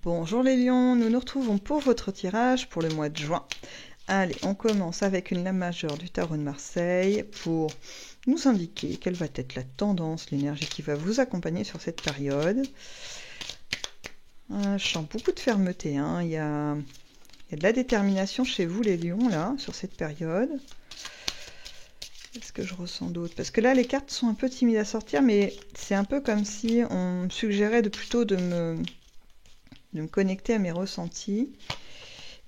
Bonjour les lions, nous nous retrouvons pour votre tirage pour le mois de juin. Allez, on commence avec une lame majeure du tarot de Marseille pour nous indiquer quelle va être la tendance, l'énergie qui va vous accompagner sur cette période. Je sens beaucoup de fermeté, hein. Il y a de la détermination chez vous les lions, là, sur cette période. Qu'est-ce que je ressens d'autre? Parce que là, les cartes sont un peu timides à sortir, mais c'est un peu comme si on me suggérait plutôt de me connecter à mes ressentis.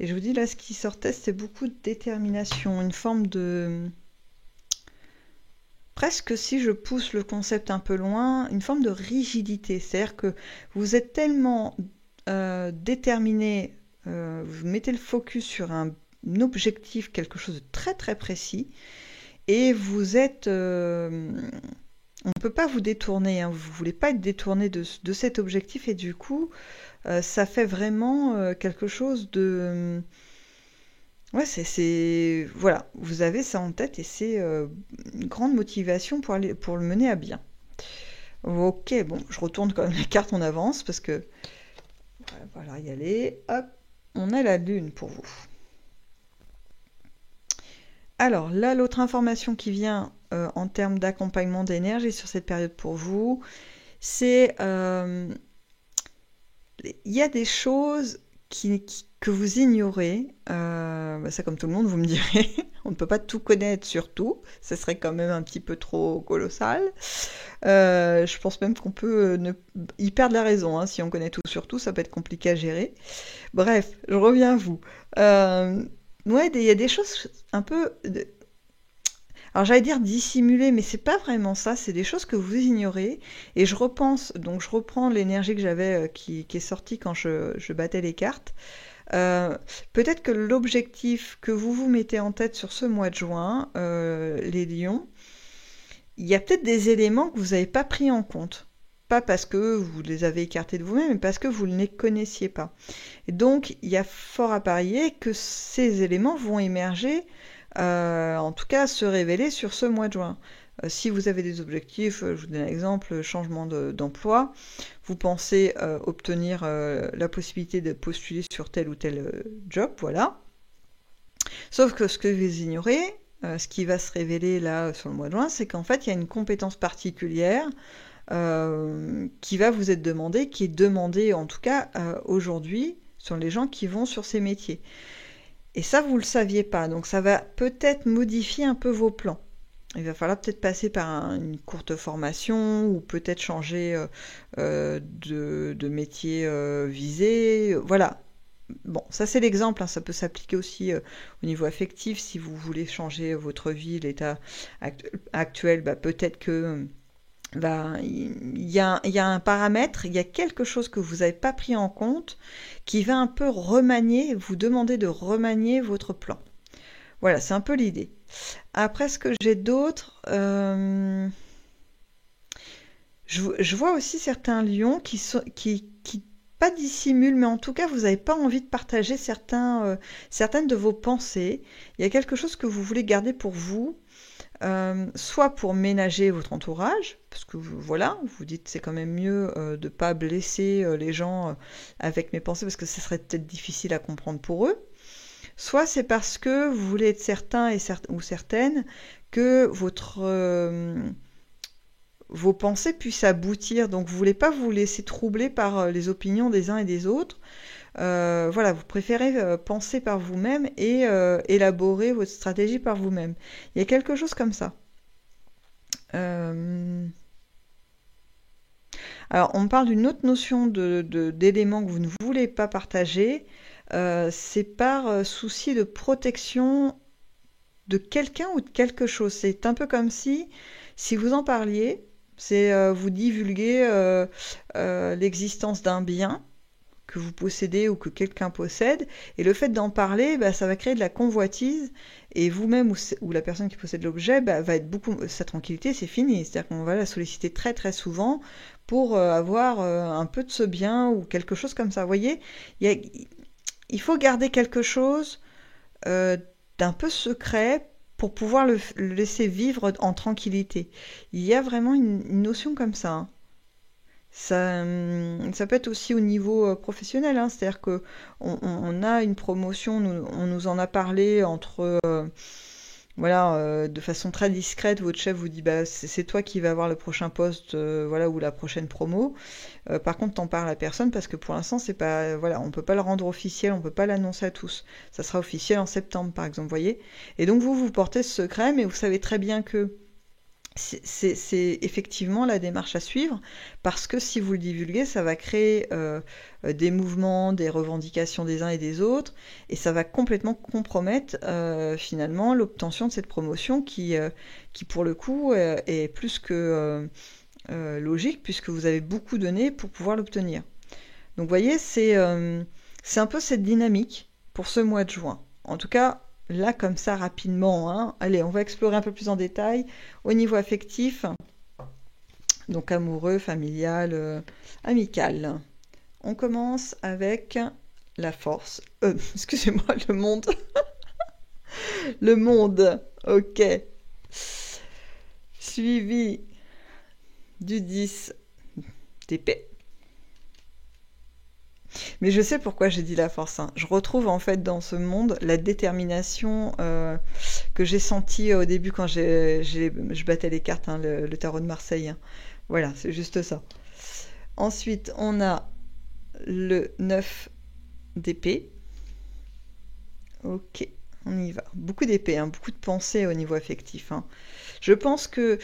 Et je vous dis, là, ce qui sortait, c'est beaucoup de détermination, une forme de... Presque, si je pousse le concept un peu loin, une forme de rigidité. C'est-à-dire que vous êtes tellement déterminé, vous mettez le focus sur un objectif, quelque chose de très très précis, et vous êtes... on ne peut pas vous détourner, hein, vous ne voulez pas être détourné de cet objectif, et du coup, ça fait vraiment quelque chose de... Ouais, voilà, vous avez ça en tête, et c'est une grande motivation pour le mener à bien. Ok, bon, je retourne quand même les cartes, on avance, parce que... Voilà, y aller. Hop, on a la lune pour vous. Alors là, l'autre information qui vient en termes d'accompagnement d'énergie sur cette période pour vous, c'est il y a des choses que vous ignorez. Ça, comme tout le monde, vous me direz, on ne peut pas tout connaître sur tout. Ça serait quand même un petit peu trop colossal. Je pense même qu'on peut y perdre la raison. Hein. Si on connaît tout sur tout, ça peut être compliqué à gérer. Bref, je reviens à vous. Ouais, il y a des choses un peu... Alors j'allais dire dissimulées, mais c'est pas vraiment ça, c'est des choses que vous ignorez. Et je reprends l'énergie que j'avais, qui est sortie quand je battais les cartes. Peut-être que l'objectif que vous vous mettez en tête sur ce mois de juin, les lions, il y a peut-être des éléments que vous n'avez pas pris en compte. Pas parce que vous les avez écartés de vous-même, mais parce que vous ne les connaissiez pas. Et donc, il y a fort à parier que ces éléments vont émerger, en tout cas se révéler sur ce mois de juin. Si vous avez des objectifs, je vous donne un exemple, changement d'emploi, vous pensez obtenir la possibilité de postuler sur tel ou tel job, voilà. Sauf que ce que vous ignorez, ce qui va se révéler là sur le mois de juin, c'est qu'en fait, il y a une compétence particulière qui va vous être demandée, qui est demandée en tout cas aujourd'hui sur les gens qui vont sur ces métiers. Et ça, vous ne le saviez pas, donc ça va peut-être modifier un peu vos plans. Il va falloir peut-être passer par une courte formation ou peut-être changer de métier visé. Voilà. Bon, ça c'est l'exemple, hein. Ça peut s'appliquer aussi au niveau affectif. Si vous voulez changer votre vie, l'état actuel, peut-être que il y a un paramètre, il y a quelque chose que vous n'avez pas pris en compte qui va un peu vous demander de remanier votre plan. Voilà, c'est un peu l'idée. Après, ce que j'ai d'autre, je vois aussi certains lions qui pas dissimulent, mais en tout cas, vous n'avez pas envie de partager certaines de vos pensées. Il y a quelque chose que vous voulez garder pour vous, soit pour ménager votre entourage, parce que voilà, vous dites c'est quand même mieux de ne pas blesser les gens avec mes pensées, parce que ce serait peut-être difficile à comprendre pour eux. Soit c'est parce que vous voulez être certain ou certaine que vos pensées puissent aboutir, donc vous ne voulez pas vous laisser troubler par les opinions des uns et des autres. Voilà, vous préférez penser par vous-même et élaborer votre stratégie par vous-même. Il y a quelque chose comme ça. Alors, on parle d'une autre notion d'éléments que vous ne voulez pas partager. C'est par souci de protection de quelqu'un ou de quelque chose. C'est un peu comme si vous en parliez, c'est vous divulguez l'existence d'un bien que vous possédez ou que quelqu'un possède, et le fait d'en parler, ça va créer de la convoitise, et vous-même ou la personne qui possède l'objet va être sa tranquillité, c'est fini. C'est-à-dire qu'on va la solliciter très très souvent pour avoir un peu de ce bien ou quelque chose comme ça. Vous voyez, il faut garder quelque chose d'un peu secret pour pouvoir le laisser vivre en tranquillité. Il y a vraiment une notion comme ça, hein. Ça peut être aussi au niveau professionnel, hein, c'est-à-dire que on a une promotion, on nous en a parlé entre, voilà, de façon très discrète, votre chef vous dit, bah, c'est toi qui vas avoir le prochain poste, voilà, ou la prochaine promo. Par contre, t'en parles à personne parce que pour l'instant, c'est pas, voilà, on peut pas le rendre officiel, on peut pas l'annoncer à tous. Ça sera officiel en septembre, par exemple, vous voyez. Et donc vous portez ce secret, mais vous savez très bien que c'est effectivement la démarche à suivre parce que si vous le divulguez, ça va créer des mouvements, des revendications des uns et des autres et ça va complètement compromettre finalement l'obtention de cette promotion qui pour le coup est plus que logique puisque vous avez beaucoup donné pour pouvoir l'obtenir. Donc vous voyez, c'est un peu cette dynamique pour ce mois de juin. En tout cas, là, comme ça, rapidement, hein. Allez, on va explorer un peu plus en détail. Au niveau affectif, donc amoureux, familial, amical. On commence avec la force. Excusez-moi, le monde. Le monde, ok. Suivi du 10 d'épée. Mais je sais pourquoi j'ai dit la force, hein. Je retrouve en fait dans ce monde la détermination que j'ai sentie au début quand je battais les cartes, hein, le tarot de Marseille, hein. Voilà, c'est juste ça. Ensuite, on a le 9 d'épée. Ok, on y va. Beaucoup d'épée, hein, beaucoup de pensées au niveau affectif, hein. Je pense que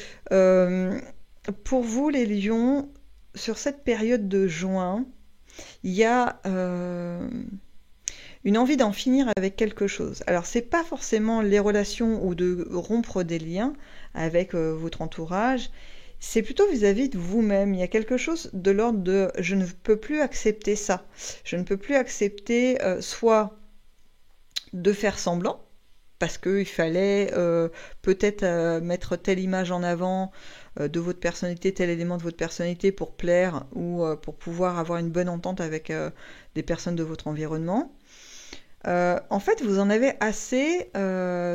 pour vous, les lions, sur cette période de juin, il y a une envie d'en finir avec quelque chose. Alors, c'est pas forcément les relations ou de rompre des liens avec votre entourage, c'est plutôt vis-à-vis de vous-même. Il y a quelque chose de l'ordre de je ne peux plus accepter ça. Je ne peux plus accepter soit de faire semblant, parce qu'il fallait peut-être mettre telle image en avant de votre personnalité, tel élément de votre personnalité pour plaire ou pour pouvoir avoir une bonne entente avec des personnes de votre environnement. En fait, vous en avez assez,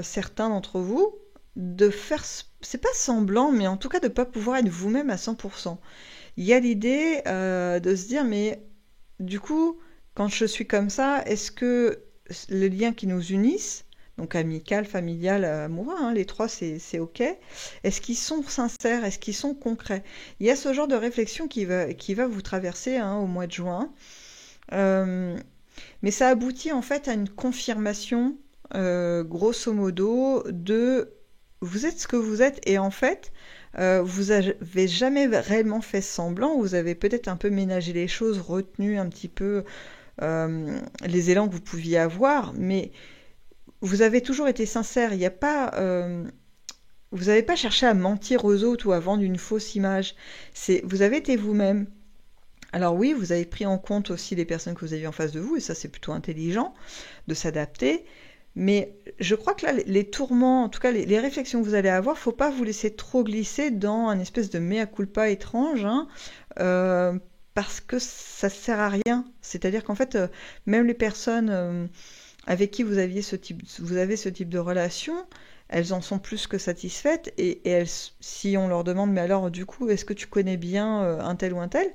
certains d'entre vous, de faire, c'est pas semblant, mais en tout cas de ne pas pouvoir être vous-même à 100%. Il y a l'idée de se dire, mais du coup, quand je suis comme ça, est-ce que les liens qui nous unissent, donc amical, familial, amoureux, hein, les trois, c'est OK. Est-ce qu'ils sont sincères? Est-ce qu'ils sont concrets? Il y a ce genre de réflexion qui va vous traverser, hein, au mois de juin. Mais ça aboutit en fait à une confirmation, grosso modo, de vous êtes ce que vous êtes et en fait, vous avez jamais réellement fait semblant, vous avez peut-être un peu ménagé les choses, retenu un petit peu les élans que vous pouviez avoir, mais vous avez toujours été sincère. Il n'y a pas, vous n'avez pas cherché à mentir aux autres ou à vendre une fausse image. Vous avez été vous-même. Alors oui, vous avez pris en compte aussi les personnes que vous avez en face de vous, et ça c'est plutôt intelligent de s'adapter. Mais je crois que là, les tourments, en tout cas les réflexions que vous allez avoir, faut pas vous laisser trop glisser dans un espèce de mea culpa étrange, hein, parce que ça sert à rien. C'est-à-dire qu'en fait, même les personnes avec qui vous avez ce type de relation, elles en sont plus que satisfaites et elles, si on leur demande, mais alors du coup, est-ce que tu connais bien un tel ou un tel,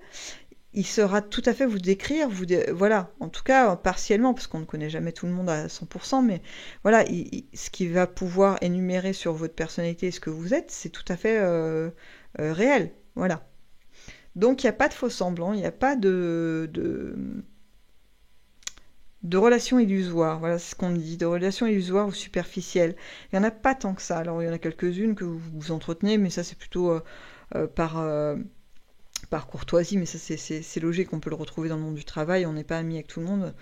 il saura tout à fait vous décrire, voilà, en tout cas partiellement, parce qu'on ne connaît jamais tout le monde à 100%, mais voilà, ce qu'il va pouvoir énumérer sur votre personnalité et ce que vous êtes, c'est tout à fait réel, voilà. Donc il n'y a pas de faux semblants, il n'y a pas de relations illusoires, voilà c'est ce qu'on dit, de relations illusoires ou superficielles. Il n'y en a pas tant que ça, alors il y en a quelques-unes que vous entretenez, mais ça c'est plutôt par courtoisie, mais ça c'est logique, on peut le retrouver dans le monde du travail, on n'est pas amis avec tout le monde,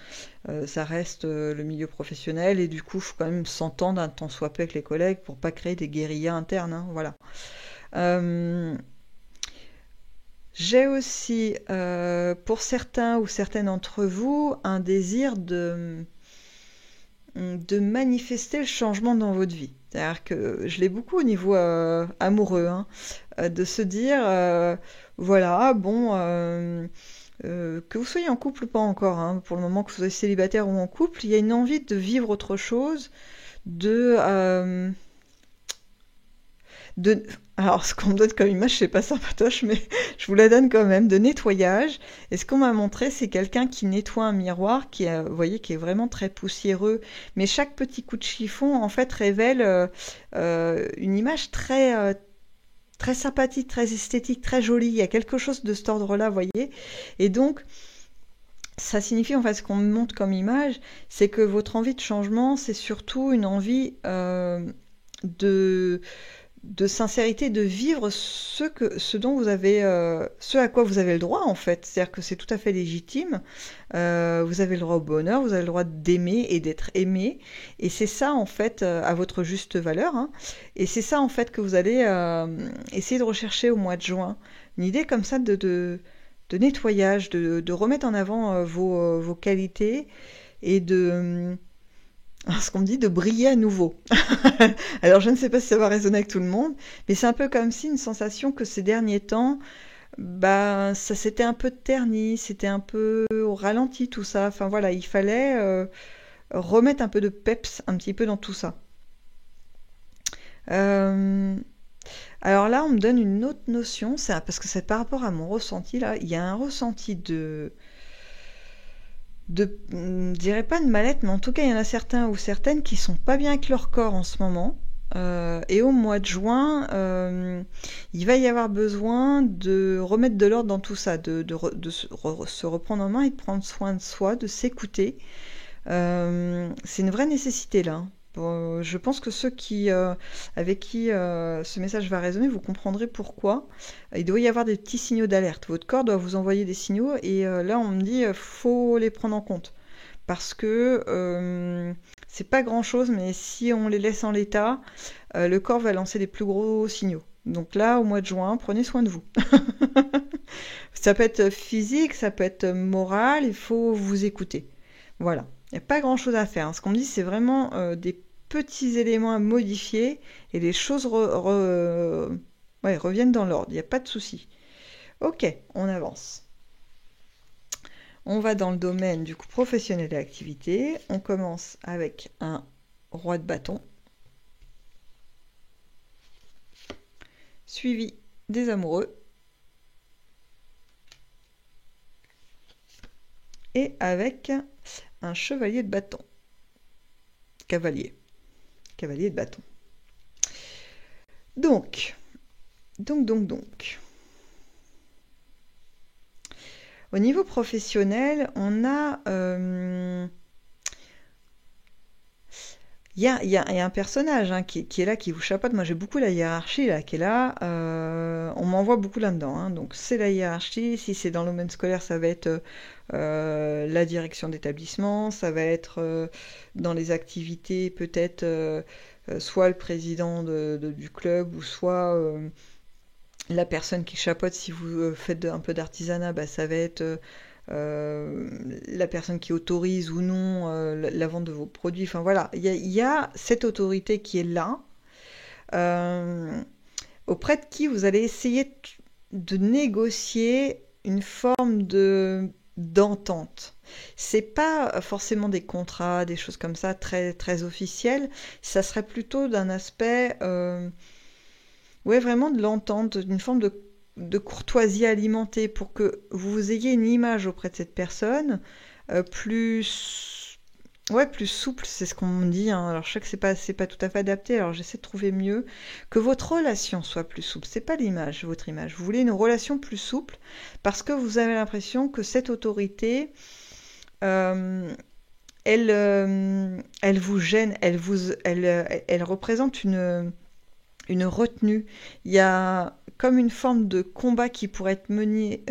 ça reste le milieu professionnel, et du coup il faut quand même s'entendre un tant soit peu avec les collègues pour pas créer des guérillas internes, hein, voilà. J'ai aussi, pour certains ou certaines d'entre vous, un désir de manifester le changement dans votre vie. C'est-à-dire que je l'ai beaucoup au niveau amoureux, hein, de se dire, voilà, bon, que vous soyez en couple ou pas encore, hein, pour le moment que vous soyez célibataire ou en couple, il y a une envie de vivre autre chose, de de... Alors, ce qu'on me donne comme image, c'est pas sympatoche, mais je vous la donne quand même, de nettoyage. Et ce qu'on m'a montré, c'est quelqu'un qui nettoie un miroir, vous voyez, qui est vraiment très poussiéreux. Mais chaque petit coup de chiffon, en fait, révèle une image très sympathique, très esthétique, très jolie. Il y a quelque chose de cet ordre-là, vous voyez. Et donc, ça signifie, en fait, ce qu'on me montre comme image, c'est que votre envie de changement, c'est surtout une envie de de sincérité, de vivre ce dont vous avez, ce à quoi vous avez le droit en fait. C'est-à-dire que c'est tout à fait légitime. Vous avez le droit au bonheur, vous avez le droit d'aimer et d'être aimé. Et c'est ça en fait, à votre juste valeur, hein. Et c'est ça en fait que vous allez essayer de rechercher au mois de juin. Une idée comme ça de nettoyage, de remettre en avant vos qualités et de ce qu'on me dit de briller à nouveau. Alors je ne sais pas si ça va résonner avec tout le monde, mais c'est un peu comme si une sensation que ces derniers temps, bah ça s'était un peu terni, c'était un peu au ralenti tout ça. Enfin voilà, il fallait remettre un peu de peps un petit peu dans tout ça. Euh, alors là, on me donne une autre notion, parce que c'est par rapport à mon ressenti là, il y a un ressenti je dirais pas de mal-être, mais en tout cas, il y en a certains ou certaines qui sont pas bien avec leur corps en ce moment. Et au mois de juin, il va y avoir besoin de remettre de l'ordre dans tout ça, se reprendre en main et de prendre soin de soi, de s'écouter. C'est une vraie nécessité là, hein. Bon, je pense que avec qui ce message va résonner, vous comprendrez pourquoi. Il doit y avoir des petits signaux d'alerte. Votre corps doit vous envoyer des signaux et là on me dit faut les prendre en compte parce que c'est pas grand-chose, mais si on les laisse en l'état, le corps va lancer des plus gros signaux. Donc là, au mois de juin, prenez soin de vous. Ça peut être physique, ça peut être moral, il faut vous écouter. Voilà. Il n'y a pas grand-chose à faire, hein. Ce qu'on me dit, c'est vraiment des petits éléments à modifier et les choses ouais, reviennent dans l'ordre. Il n'y a pas de souci. Ok, on avance. On va dans le domaine du coup professionnel et activité. On commence avec un roi de bâton, suivi des amoureux, et avec un chevalier de bâton. Cavalier de bâton. Donc. Au niveau professionnel, on a... Il y a un personnage hein, qui est là, qui vous chapeaute. Moi, j'ai beaucoup la hiérarchie là, qui est là. On m'envoie beaucoup là-dedans, hein. Donc, c'est la hiérarchie. Si c'est dans le domaine scolaire, ça va être la direction d'établissement. Ça va être dans les activités, peut-être soit le président du club ou soit la personne qui chapeaute. Si vous faites un peu d'artisanat, bah, ça va être... la personne qui autorise ou non la vente de vos produits. Enfin voilà, il y a cette autorité qui est là, auprès de qui vous allez essayer de négocier une forme d'entente. C'est pas forcément des contrats, des choses comme ça très très officielles. Ça serait plutôt d'un aspect, ouais, vraiment de l'entente, d'une forme de courtoisie alimentée pour que vous ayez une image auprès de cette personne plus ouais plus souple, c'est ce qu'on me dit, hein. Alors je sais que c'est pas tout à fait adapté, alors j'essaie de trouver mieux, que votre relation soit plus souple. C'est pas l'image, votre image, vous voulez une relation plus souple parce que vous avez l'impression que cette autorité euh, elle vous gêne, elle représente une retenue. Il y a comme une forme de combat qui pourrait être mené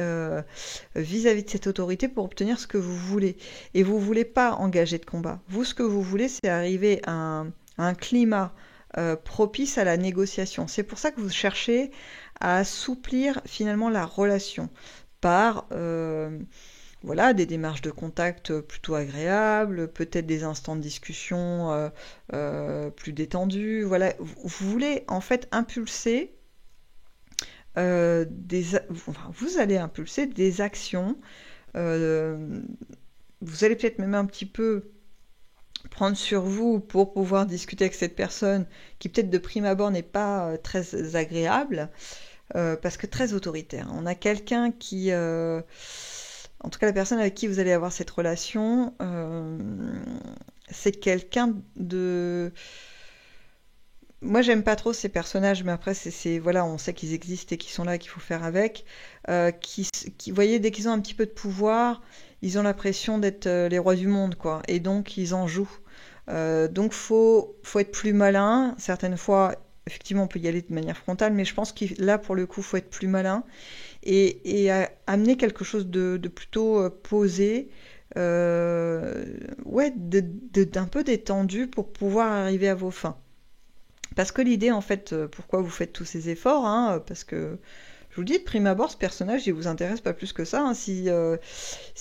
vis-à-vis de cette autorité pour obtenir ce que vous voulez. Et vous ne voulez pas engager de combat. Vous, ce que vous voulez, c'est arriver à un climat propice à la négociation. C'est pour ça que vous cherchez à assouplir finalement la relation par voilà, des démarches de contact plutôt agréables, peut-être des instants de discussion plus détendus. Voilà, vous voulez en fait impulser vous allez impulser des actions. Vous allez peut-être même un petit peu prendre sur vous pour pouvoir discuter avec cette personne qui peut-être de prime abord n'est pas très agréable, parce que très autoritaire. On a quelqu'un qui, en tout cas la personne avec qui vous allez avoir cette relation, c'est quelqu'un de... Moi, j'aime pas trop ces personnages, mais après, voilà, on sait qu'ils existent et qu'ils sont là et qu'il faut faire avec. Vous voyez, dès qu'ils ont un petit peu de pouvoir, ils ont l'impression d'être les rois du monde, quoi. Et donc, ils en jouent. Donc, faut être plus malin. Certaines fois, effectivement, on peut y aller de manière frontale, mais je pense que là, pour le coup, faut être plus malin et amener quelque chose de plutôt posé, ouais, d'un peu détendu pour pouvoir arriver à vos fins. Parce que l'idée, en fait, pourquoi vous faites tous ces efforts, hein, parce que, je vous le dis, de prime abord, ce personnage, il vous intéresse pas plus que ça, hein. Si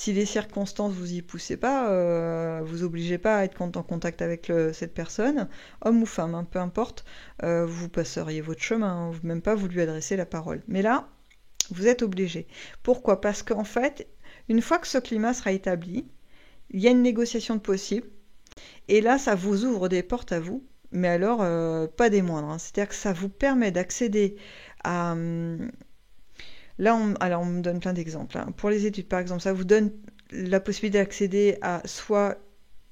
les circonstances vous y poussez pas, vous obligez pas à être en contact avec cette personne, homme ou femme, hein, peu importe, vous passeriez votre chemin, hein, même pas vous lui adressez la parole. Mais là, vous êtes obligé. Pourquoi? Parce qu'en fait, une fois que ce climat sera établi, il y a une négociation de possible, et là, ça vous ouvre des portes à vous, mais alors pas des moindres, hein. C'est-à-dire que ça vous permet d'accéder à... Là, alors on me donne plein d'exemples, hein. Pour les études, par exemple, ça vous donne la possibilité d'accéder à soit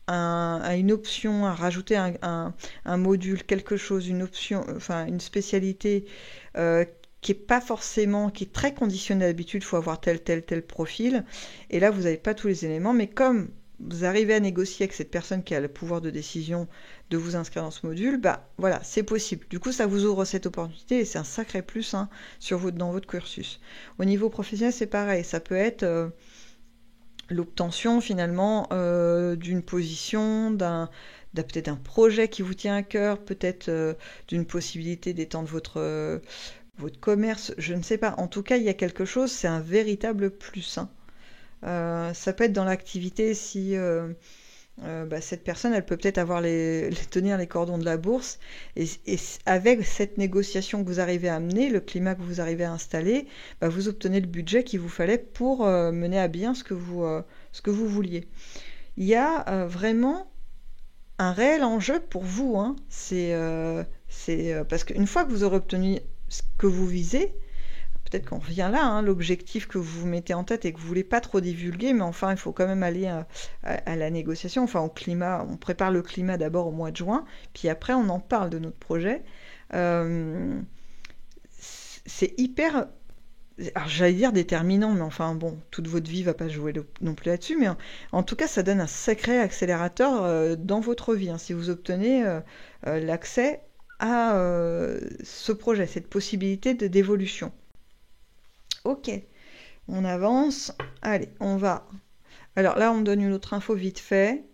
à une option, à rajouter un module, quelque chose, une option, enfin une spécialité qui est pas forcément, qui est très conditionnée d'habitude, il faut avoir tel profil. Et là, vous n'avez pas tous les éléments, mais comme vous arrivez à négocier avec cette personne qui a le pouvoir de décision de vous inscrire dans ce module, bah voilà, c'est possible. Du coup, ça vous ouvre cette opportunité et c'est un sacré plus, hein, dans votre cursus. Au niveau professionnel, c'est pareil. Ça peut être l'obtention finalement d'une position, peut-être un projet qui vous tient à cœur, peut-être d'une possibilité d'étendre votre commerce, je ne sais pas. En tout cas, il y a quelque chose, c'est un véritable plus, hein. Ça peut être dans l'activité si cette personne, elle peut peut-être tenir les cordons de la bourse et avec cette négociation que vous arrivez à amener, le climat que vous arrivez à installer, vous obtenez le budget qu'il vous fallait pour mener à bien ce que vous vouliez. Il y a vraiment un réel enjeu pour vous, hein. C'est parce qu'une fois que vous aurez obtenu ce que vous visez, peut-être qu'on revient là, hein, l'objectif que vous vous mettez en tête et que vous voulez pas trop divulguer, mais enfin, il faut quand même aller à la négociation, enfin au climat. On prépare le climat d'abord au mois de juin, puis après on en parle de notre projet. C'est hyper, alors j'allais dire déterminant, mais enfin bon, toute votre vie va pas jouer non plus là-dessus, mais en tout cas, ça donne un sacré accélérateur dans votre vie, hein, si vous obtenez l'accès à ce projet, cette possibilité d'évolution. Ok, on avance. Allez, on va. Alors là, on me donne une autre info vite fait.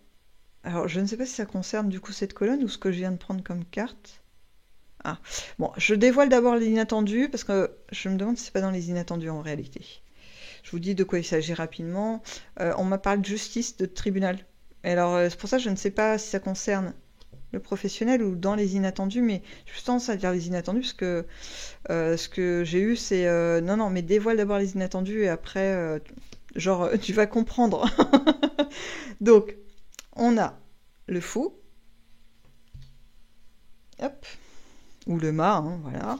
Alors, je ne sais pas si ça concerne du coup cette colonne ou ce que je viens de prendre comme carte. Ah, bon, je dévoile d'abord les inattendus parce que je me demande si c'est pas dans les inattendus en réalité. Je vous dis de quoi il s'agit rapidement. On m'a parlé de justice, de tribunal. Et alors, c'est pour ça que je ne sais pas si ça concerne le professionnel ou dans les inattendus, mais j'ai plus tendance à dire les inattendus parce que ce que j'ai eu, c'est non, mais dévoile d'abord les inattendus et après, tu vas comprendre. Donc, on a le fou, hop, ou le mât, hein, voilà.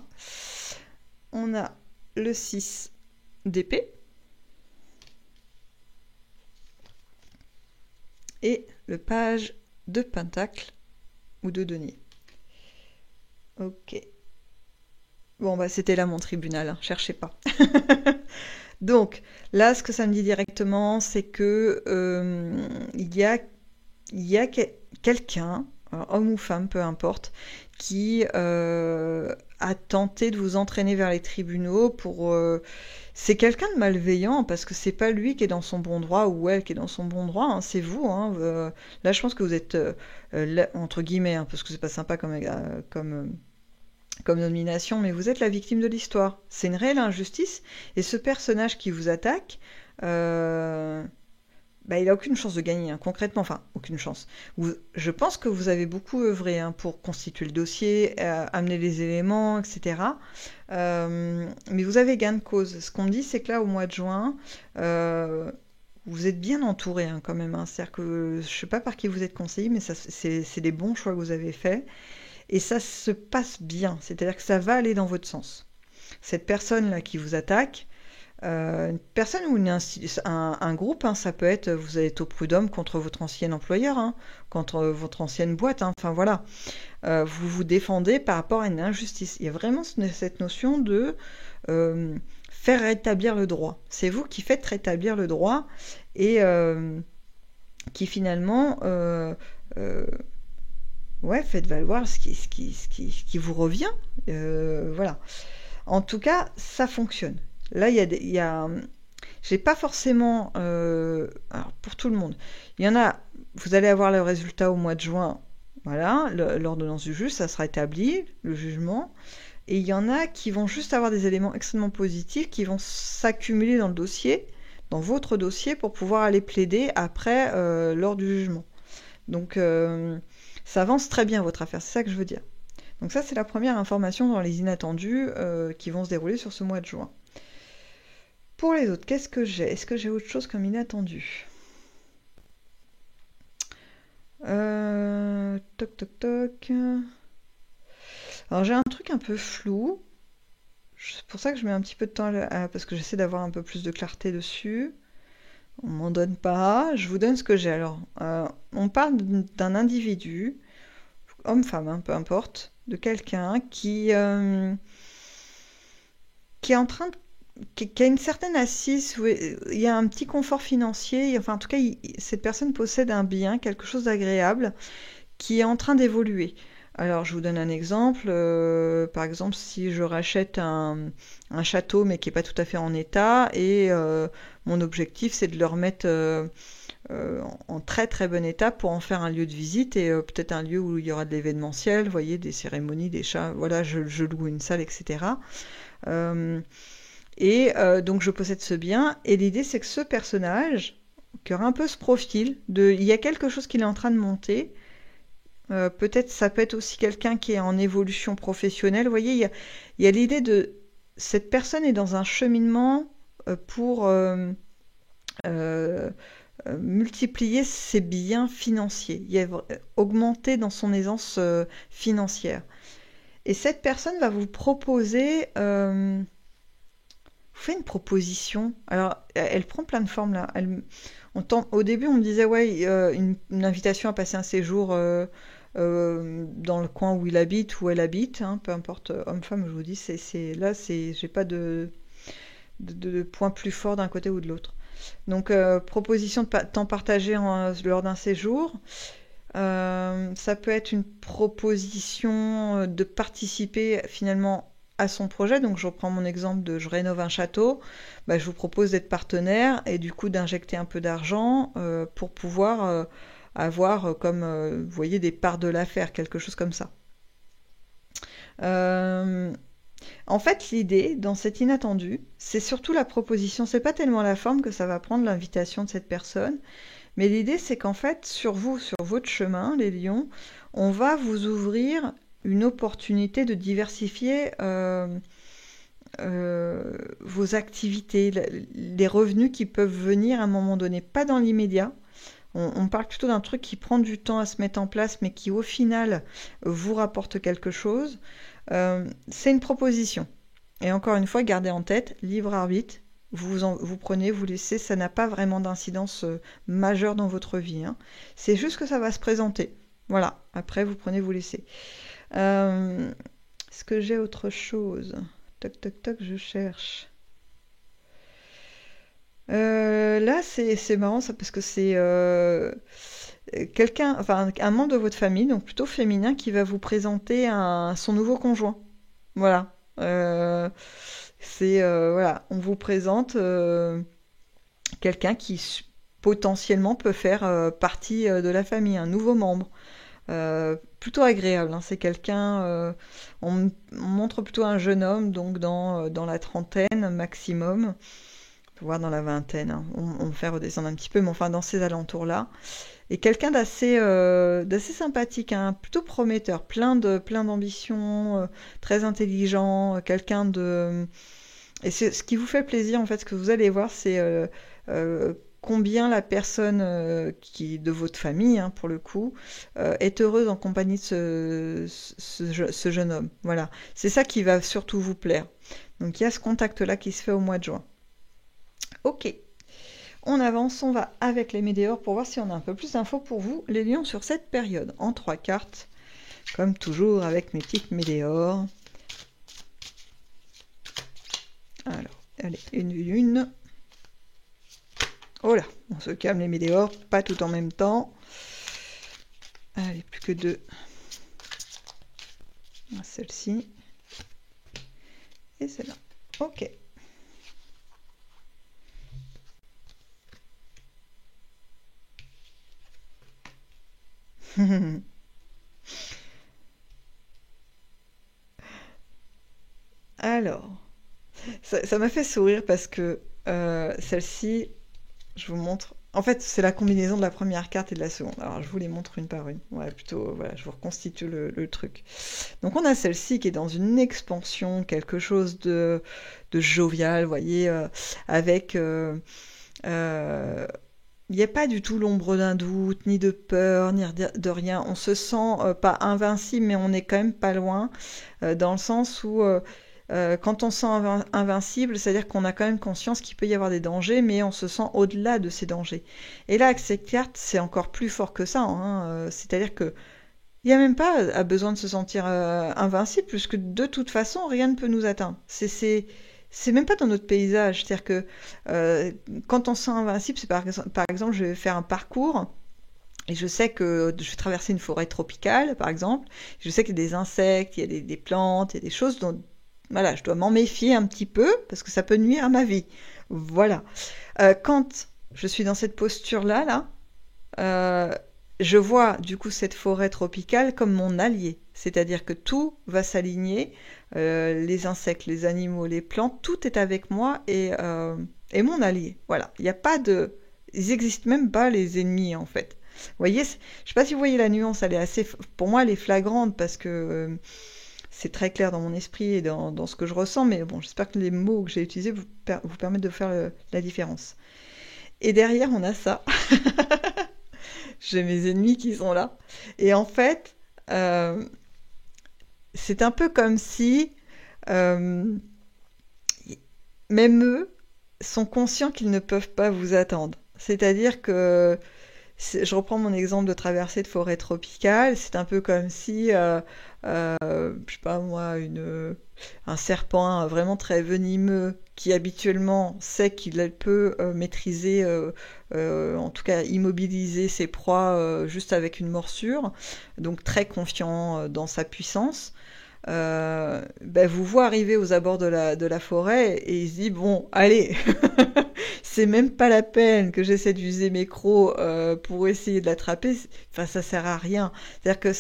On a le 6 d'épée et le page de pentacle ou de denier. Ok. Bon, c'était là mon tribunal, hein, cherchez pas. Donc, là, ce que ça me dit directement, c'est que il y a quelqu'un, homme ou femme, peu importe, qui a tenté de vous entraîner vers les tribunaux pour... c'est quelqu'un de malveillant, parce que c'est pas lui qui est dans son bon droit, ou elle qui est dans son bon droit, hein, c'est vous. Hein, là, je pense que vous êtes, là, entre guillemets, hein, parce que c'est pas sympa comme nomination, mais vous êtes la victime de l'histoire. C'est une réelle injustice, et ce personnage qui vous attaque, il a aucune chance de gagner, hein, concrètement, enfin, aucune chance. Je pense que vous avez beaucoup œuvré, hein, pour constituer le dossier, amener les éléments, etc. Mais vous avez gain de cause. Ce qu'on me dit, c'est que là, au mois de juin, vous êtes bien entouré hein, quand même. Hein. C'est-à-dire que je sais pas par qui vous êtes conseillé, mais ça, c'est des bons choix que vous avez faits. Et ça se passe bien, c'est-à-dire que ça va aller dans votre sens. Cette personne-là qui vous attaque, une personne ou un groupe, hein, ça peut être, vous êtes au prud'homme contre votre ancien employeur, hein, contre votre ancienne boîte, hein, enfin voilà. Vous vous défendez par rapport à une injustice. Il y a vraiment cette notion de faire rétablir le droit. C'est vous qui faites rétablir le droit et qui finalement ouais, faites valoir ce qui vous revient. Voilà. En tout cas, ça fonctionne. Là, j'ai pas forcément, alors pour tout le monde. Il y en a, vous allez avoir le résultat au mois de juin. Voilà, l'ordonnance du juge, ça sera établi, le jugement. Et il y en a qui vont juste avoir des éléments extrêmement positifs qui vont s'accumuler dans le dossier, dans votre dossier, pour pouvoir aller plaider après lors du jugement. Donc, ça avance très bien votre affaire, c'est ça que je veux dire. Donc ça, c'est la première information dans les inattendus qui vont se dérouler sur ce mois de juin. Pour les autres, qu'est-ce que j'ai? Est-ce que j'ai autre chose comme inattendu? Toc toc toc. Alors j'ai un truc un peu flou. C'est pour ça que je mets un petit peu de temps parce que j'essaie d'avoir un peu plus de clarté dessus. On m'en donne pas. Je vous donne ce que j'ai. Alors, on parle d'un individu, homme, femme, hein, peu importe, de quelqu'un qui est en train de qui a une certaine assise, où il y a un petit confort financier, enfin en tout cas cette personne possède un bien, quelque chose d'agréable, qui est en train d'évoluer. Alors je vous donne un exemple, par exemple si je rachète un château mais qui n'est pas tout à fait en état, et mon objectif c'est de le remettre en très très bon état pour en faire un lieu de visite, et peut-être un lieu où il y aura de l'événementiel, vous voyez, des cérémonies, des chats, voilà, je loue une salle, etc. Donc je possède ce bien, et l'idée c'est que ce personnage, qui aura un peu ce profil, il y a quelque chose qu'il est en train de monter, peut-être ça peut être aussi quelqu'un qui est en évolution professionnelle, vous voyez, il y a l'idée de, cette personne est dans un cheminement pour multiplier ses biens financiers, augmenter dans son aisance financière. Et cette personne va vous proposer... vous fait une proposition. Alors, elle prend plein de formes là. Au début, on me disait, ouais, une invitation à passer un séjour dans le coin où il habite, où elle habite, hein, peu importe, homme-femme, je vous dis, j'ai pas de point plus fort d'un côté ou de l'autre. Donc, proposition de temps partagé lors d'un séjour. Ça peut être une proposition de participer finalement à son projet. Donc je reprends mon exemple de je rénove un château, bah, je vous propose d'être partenaire et du coup d'injecter un peu d'argent pour pouvoir avoir comme vous voyez des parts de l'affaire, quelque chose comme ça. En fait, l'idée dans cet inattendu, c'est surtout la proposition, c'est pas tellement la forme que ça va prendre, l'invitation de cette personne, mais l'idée c'est qu'en fait sur vous, sur votre chemin, les lions, on va vous ouvrir une opportunité de diversifier vos activités, les revenus qui peuvent venir à un moment donné, pas dans l'immédiat. On parle plutôt d'un truc qui prend du temps à se mettre en place, mais qui au final vous rapporte quelque chose. C'est une proposition. Et encore une fois, gardez en tête, libre arbitre, vous prenez, vous laissez, ça n'a pas vraiment d'incidence majeure dans votre vie. Hein. C'est juste que ça va se présenter. Voilà, après vous prenez, vous laissez. Est-ce que j'ai autre chose? Toc toc toc, je cherche. Là, c'est marrant ça parce que c'est quelqu'un, enfin un membre de votre famille, donc plutôt féminin, qui va vous présenter son nouveau conjoint. Voilà. Voilà, on vous présente quelqu'un qui potentiellement peut faire partie de la famille, un nouveau membre. Plutôt agréable, hein. C'est quelqu'un, on montre plutôt un jeune homme, donc dans la trentaine maximum, voire dans la vingtaine, hein. On me fait redescendre un petit peu, mais enfin dans ces alentours-là. Et quelqu'un d'assez sympathique, hein, plutôt prometteur, plein d'ambition, très intelligent, quelqu'un de... Et ce qui vous fait plaisir, en fait, ce que vous allez voir, c'est combien la personne qui de votre famille, hein, pour le coup, est heureuse en compagnie de ce jeune homme. Voilà, c'est ça qui va surtout vous plaire. Donc il y a ce contact-là qui se fait au mois de juin. Ok, on avance, on va avec les météores pour voir si on a un peu plus d'infos pour vous, les lions, sur cette période. En 3 cartes, comme toujours avec mes petites météores. Alors, allez, une. Oh là, on se calme les météores, pas tout en même temps. Allez, plus que 2. Celle-ci. Et celle-là. Ok. Alors, ça m'a fait sourire parce que celle-ci, je vous montre. En fait, c'est la combinaison de la première carte et de la seconde. Alors, je vous les montre une par une. Ouais, plutôt, voilà, je vous reconstitue le truc. Donc, on a celle-ci qui est dans une expansion, quelque chose de jovial, vous voyez, avec... il n'y a pas du tout l'ombre d'un doute, ni de peur, ni de rien. On se sent pas invincible, mais on est quand même pas loin, dans le sens où quand on se sent invincible, c'est-à-dire qu'on a quand même conscience qu'il peut y avoir des dangers, mais on se sent au-delà de ces dangers. Et là, avec cette carte, c'est encore plus fort que ça, hein, c'est-à-dire que il n'y a même pas besoin de se sentir invincible, puisque de toute façon, rien ne peut nous atteindre. C'est même pas dans notre paysage. C'est-à-dire que quand on se sent invincible, c'est par exemple, je vais faire un parcours et je sais que je vais traverser une forêt tropicale, par exemple. Je sais qu'il y a des insectes, il y a des plantes, il y a des choses dont voilà, je dois m'en méfier un petit peu parce que ça peut nuire à ma vie. Voilà. Quand je suis dans cette posture-là, je vois du coup cette forêt tropicale comme mon allié. C'est-à-dire que tout va s'aligner, les insectes, les animaux, les plantes, tout est avec moi et mon allié. Voilà. Il n'y a pas de... Ils n'existent même pas les ennemis en fait. Vous voyez, je ne sais pas si vous voyez la nuance, elle est assez... Pour moi, elle est flagrante parce que... c'est très clair dans mon esprit et dans ce que je ressens, mais bon, j'espère que les mots que j'ai utilisés vous permettent de faire la différence. Et derrière, on a ça. J'ai mes ennemis qui sont là. Et en fait, c'est un peu comme si euh, même eux sont conscients qu'ils ne peuvent pas vous attendre. C'est-à-dire que je reprends mon exemple de traversée de forêt tropicale, c'est un peu comme si, je sais pas moi, un serpent vraiment très venimeux qui habituellement sait qu'il peut maîtriser, en tout cas immobiliser ses proies juste avec une morsure, donc très confiant dans sa puissance. Vous voit arriver aux abords de la forêt et il se dit bon allez c'est même pas la peine que j'essaie d'user mes crocs pour essayer de l'attraper, enfin ça sert à rien, c'est à dire que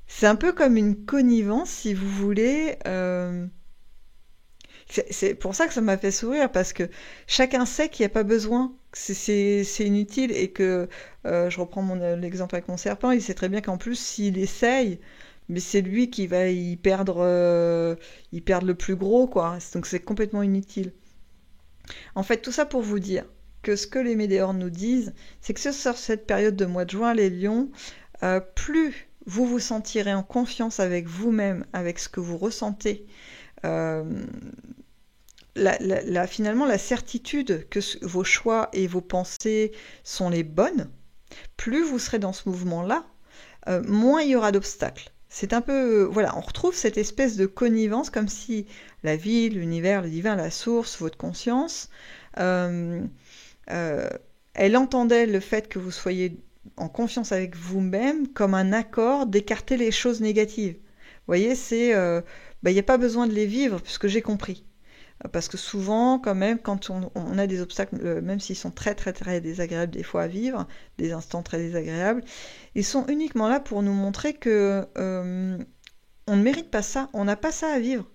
c'est un peu comme une connivence si vous voulez, c'est pour ça que ça m'a fait sourire parce que chacun sait qu'il n'y a pas besoin, que c'est inutile et que je reprends l'exemple avec mon serpent, il sait très bien qu'en plus s'il essaye, mais c'est lui qui va y perdre le plus gros, quoi. Donc c'est complètement inutile. En fait, tout ça pour vous dire que ce que les météores nous disent, c'est que sur cette période de mois de juin, les lions, plus vous vous sentirez en confiance avec vous-même, avec ce que vous ressentez, euh, finalement la certitude que vos choix et vos pensées sont les bonnes, plus vous serez dans ce mouvement-là, moins il y aura d'obstacles. C'est un peu, voilà, on retrouve cette espèce de connivence comme si la vie, l'univers, le divin, la source, votre conscience, euh, euh, elle entendait le fait que vous soyez en confiance avec vous-même comme un accord d'écarter les choses négatives. Vous voyez, il n'y a pas besoin de les vivre puisque j'ai compris. Parce que souvent, quand même, quand on a des obstacles, même s'ils sont très très très désagréables des fois à vivre, des instants très désagréables, ils sont uniquement là pour nous montrer que on ne mérite pas ça, on n'a pas ça à vivre.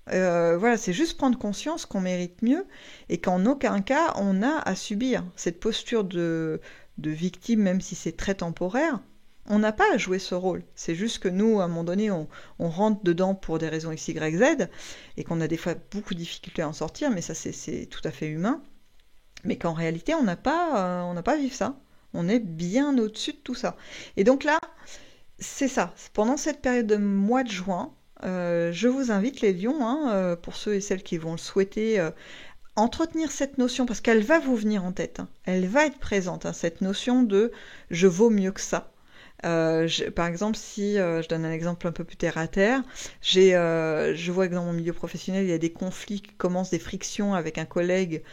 Voilà, c'est juste prendre conscience qu'on mérite mieux et qu'en aucun cas on a à subir cette posture de victime, même si c'est très temporaire. On n'a pas à jouer ce rôle. C'est juste que nous, à un moment donné, on rentre dedans pour des raisons X, Y, Z, et qu'on a des fois beaucoup de difficultés à en sortir, mais ça, c'est tout à fait humain. Mais qu'en réalité, on n'a pas à vivre ça. On est bien au-dessus de tout ça. Et donc là, c'est ça. Pendant cette période de mois de juin, je vous invite les lions, hein, pour ceux et celles qui vont le souhaiter, entretenir cette notion, parce qu'elle va vous venir en tête, hein. Elle va être présente, hein, cette notion de je vaux mieux que ça. Par exemple, si je donne un exemple un peu plus terre à terre, je vois que dans mon milieu professionnel, il y a des conflits qui commencent, des frictions avec un collègue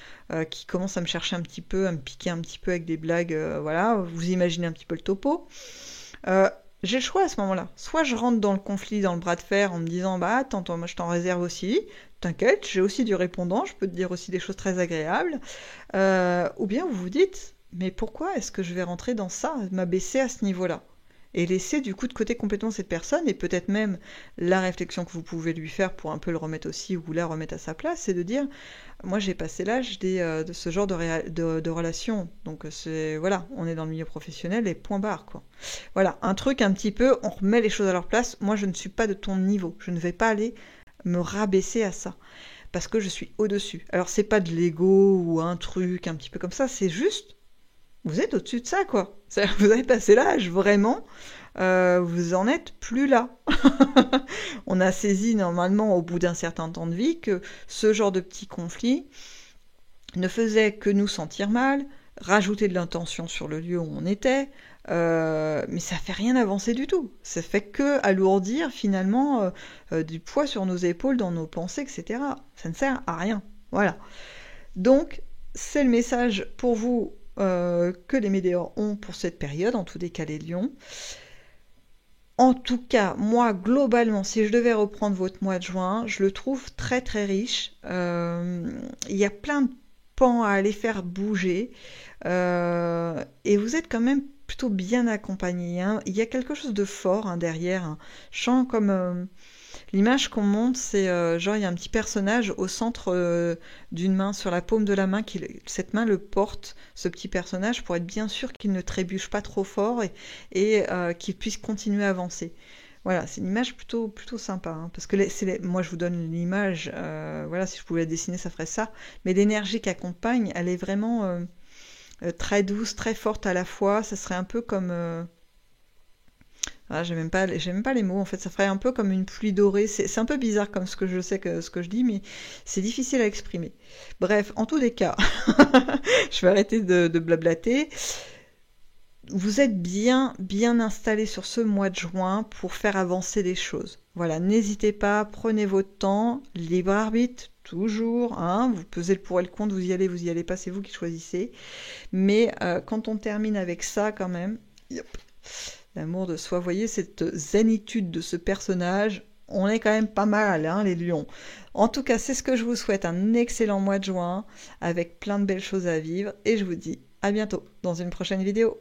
qui commence à me chercher un petit peu, à me piquer un petit peu avec des blagues, voilà, vous imaginez un petit peu le topo. Euh, j'ai le choix à ce moment-là. Soit je rentre dans le conflit, dans le bras de fer, en me disant bah attends, toi, moi je t'en réserve aussi. T'inquiète, j'ai aussi du répondant, je peux te dire aussi des choses très agréables. Ou bien vous vous dites mais pourquoi est-ce que je vais rentrer dans ça, m'abaisser à ce niveau-là? Et laisser du coup de côté complètement cette personne, et peut-être même la réflexion que vous pouvez lui faire pour un peu le remettre aussi, ou la remettre à sa place, c'est de dire moi j'ai passé l'âge de ce genre de relation, donc c'est voilà, on est dans le milieu professionnel et point barre quoi. Voilà, un truc un petit peu, on remet les choses à leur place, moi je ne suis pas de ton niveau, je ne vais pas aller me rabaisser à ça, parce que je suis au-dessus. Alors c'est pas de l'ego ou un truc un petit peu comme ça, c'est juste vous êtes au-dessus de ça, quoi. C'est-à-dire que vous avez passé l'âge, vraiment, vous en êtes plus là. On a saisi normalement au bout d'un certain temps de vie que ce genre de petit conflit ne faisait que nous sentir mal, rajouter de l'intention sur le lieu où on était, mais ça fait rien avancer du tout. Ça fait que alourdir finalement du poids sur nos épaules, dans nos pensées, etc. Ça ne sert à rien. Voilà. Donc, c'est le message pour vous que les météores ont pour cette période, en tous les cas les lions. En tout cas, moi, globalement, si je devais reprendre votre mois de juin, je le trouve très très riche. Il y a plein de pans à aller faire bouger. Et vous êtes quand même plutôt bien accompagné, hein. Il y a quelque chose de fort, hein, derrière, hein. Je sens comme l'image qu'on monte, c'est genre il y a un petit personnage au centre d'une main, sur la paume de la main, cette main le porte, ce petit personnage, pour être bien sûr qu'il ne trébuche pas trop fort et qu'il puisse continuer à avancer. Voilà, c'est une image plutôt sympa, hein, parce que moi je vous donne l'image, voilà, si je pouvais la dessiner ça ferait ça, mais l'énergie qui accompagne, elle est vraiment très douce, très forte à la fois, ça serait un peu comme... Ah, j'ai même pas les mots. En fait, ça ferait un peu comme une pluie dorée. C'est un peu bizarre comme ce que je sais que ce que je dis, mais c'est difficile à exprimer. Bref, en tous les cas, je vais arrêter de blablater. Vous êtes bien installé sur ce mois de juin pour faire avancer les choses. Voilà, n'hésitez pas, prenez votre temps, libre arbitre, toujours, hein, vous pesez le pour et le contre, vous y allez pas, c'est vous qui choisissez. Mais quand on termine avec ça, quand même, yep, l'amour de soi, vous voyez, cette zénitude de ce personnage, on est quand même pas mal, hein, les lions. En tout cas, c'est ce que je vous souhaite, un excellent mois de juin, avec plein de belles choses à vivre, et je vous dis à bientôt dans une prochaine vidéo.